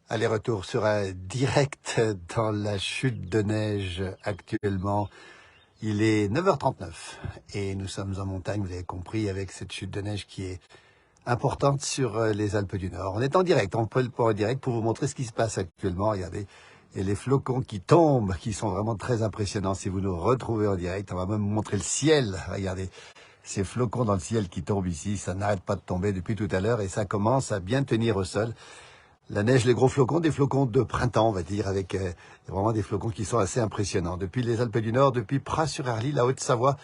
Aller-retour sera direct dans la chute de neige actuellement. Il est 9h39 et nous sommes en montagne, vous avez compris, avec cette chute de neige qui est importante sur les Alpes du Nord. On est en direct, on peut le point en direct pour vous montrer ce qui se passe actuellement. Regardez, et les flocons qui tombent, qui sont vraiment très impressionnants. Si vous nous retrouvez en direct, on va même vous montrer le ciel. Regardez, ces flocons dans le ciel qui tombent ici, ça n'arrête pas de tomber depuis tout à l'heure et ça commence à bien tenir au sol. La neige, les gros flocons, des flocons de printemps, on va dire, avec vraiment des flocons qui sont assez impressionnants. Depuis les Alpes du Nord, depuis Pras-sur-Arly, la Haute-Savoie,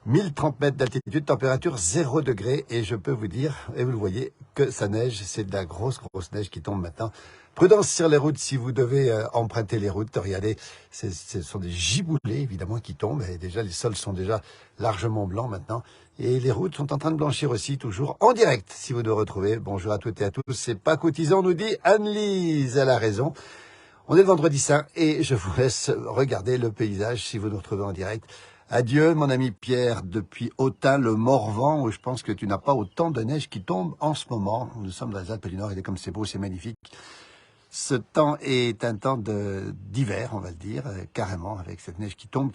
1030 mètres d'altitude, température 0 degré. Et je peux vous dire, et vous le voyez, que ça neige, c'est de la grosse neige qui tombe maintenant. Prudence sur les routes si vous devez emprunter les routes. Regardez, ce sont des giboulées, évidemment, qui tombent. Et déjà, les sols sont déjà largement blancs maintenant. Et les routes sont en train de blanchir aussi, toujours en direct, si vous nous retrouvez. Bonjour à toutes et à tous, c'est pas cotisant, nous dit Anne-Lise, elle a raison. On est le vendredi saint et je vous laisse regarder le paysage si vous nous retrouvez en direct. Adieu, mon ami Pierre, depuis Autun, le Morvan, où je pense que tu n'as pas autant de neige qui tombe en ce moment. Nous sommes dans les Alpes du Nord, et comme c'est beau, c'est magnifique. Ce temps est un temps d'hiver, on va le dire, carrément, avec cette neige qui tombe.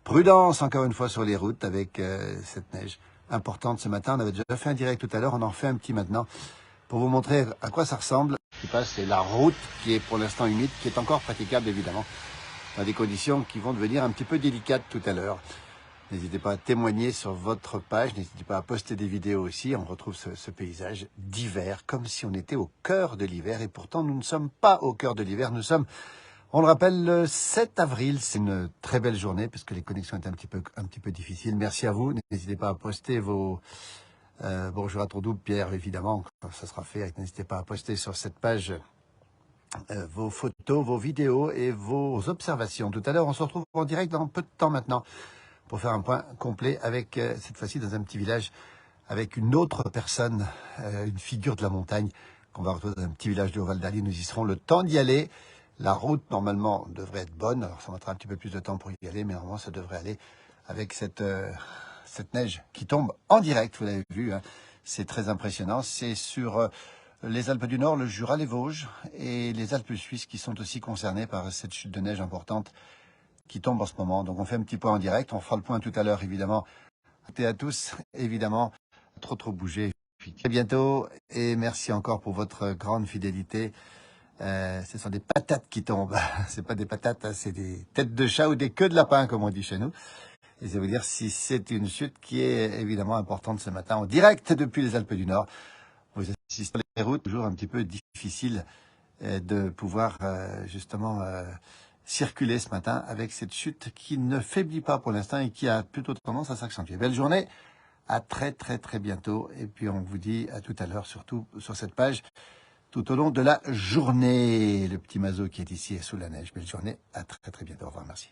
Prudence, encore une fois, sur les routes avec cette neige importante ce matin. On avait déjà fait un direct tout à l'heure, on en refait un petit maintenant pour vous montrer à quoi ça ressemble. Ce qui passe, c'est la route qui est pour l'instant humide, qui est encore praticable, évidemment, dans des conditions qui vont devenir un petit peu délicates tout à l'heure. N'hésitez pas à témoigner sur votre page, n'hésitez pas à poster des vidéos aussi. On retrouve ce paysage d'hiver, comme si on était au cœur de l'hiver. Et pourtant, nous ne sommes pas au cœur de l'hiver. Nous sommes, on le rappelle, le 7 avril. C'est une très belle journée, parce que les connexions étaient un petit peu difficiles. Merci à vous. N'hésitez pas à poster vos... bonjour à ton double, Pierre, évidemment. Ça sera fait. N'hésitez pas à poster sur cette page vos photos, vos vidéos et vos observations. Tout à l'heure, on se retrouve en direct dans peu de temps maintenant, pour faire un point complet avec, cette fois-ci, dans un petit village, avec une autre personne, une figure de la montagne, qu'on va retrouver dans un petit village du Haut-Val d'Ali. Nous y serons le temps d'y aller. La route, normalement, devrait être bonne. Alors, ça mettra un petit peu plus de temps pour y aller, mais normalement, ça devrait aller avec cette neige qui tombe en direct, vous l'avez vu. Hein. C'est très impressionnant. C'est sur les Alpes du Nord, le Jura, les Vosges et les Alpes suisses qui sont aussi concernés par cette chute de neige importante qui tombe en ce moment. Donc on fait un petit point en direct, on fera le point tout à l'heure évidemment. Et à tous, évidemment, trop bouger. À bientôt et merci encore pour votre grande fidélité. Ce sont des patates qui tombent. C'est pas des patates, hein, c'est des têtes de chat ou des queues de lapin comme on dit chez nous. Et je vais vous dire si c'est une chute qui est évidemment importante ce matin en direct depuis les Alpes du Nord. Vous assistez sur les routes, toujours un petit peu difficile de pouvoir justement circuler ce matin avec cette chute qui ne faiblit pas pour l'instant et qui a plutôt tendance à s'accentuer. Belle journée, à très bientôt et puis on vous dit à tout à l'heure, surtout sur cette page, tout au long de la journée. Le petit Mazo qui est ici sous la neige. Belle journée, à très bientôt. Au revoir, merci.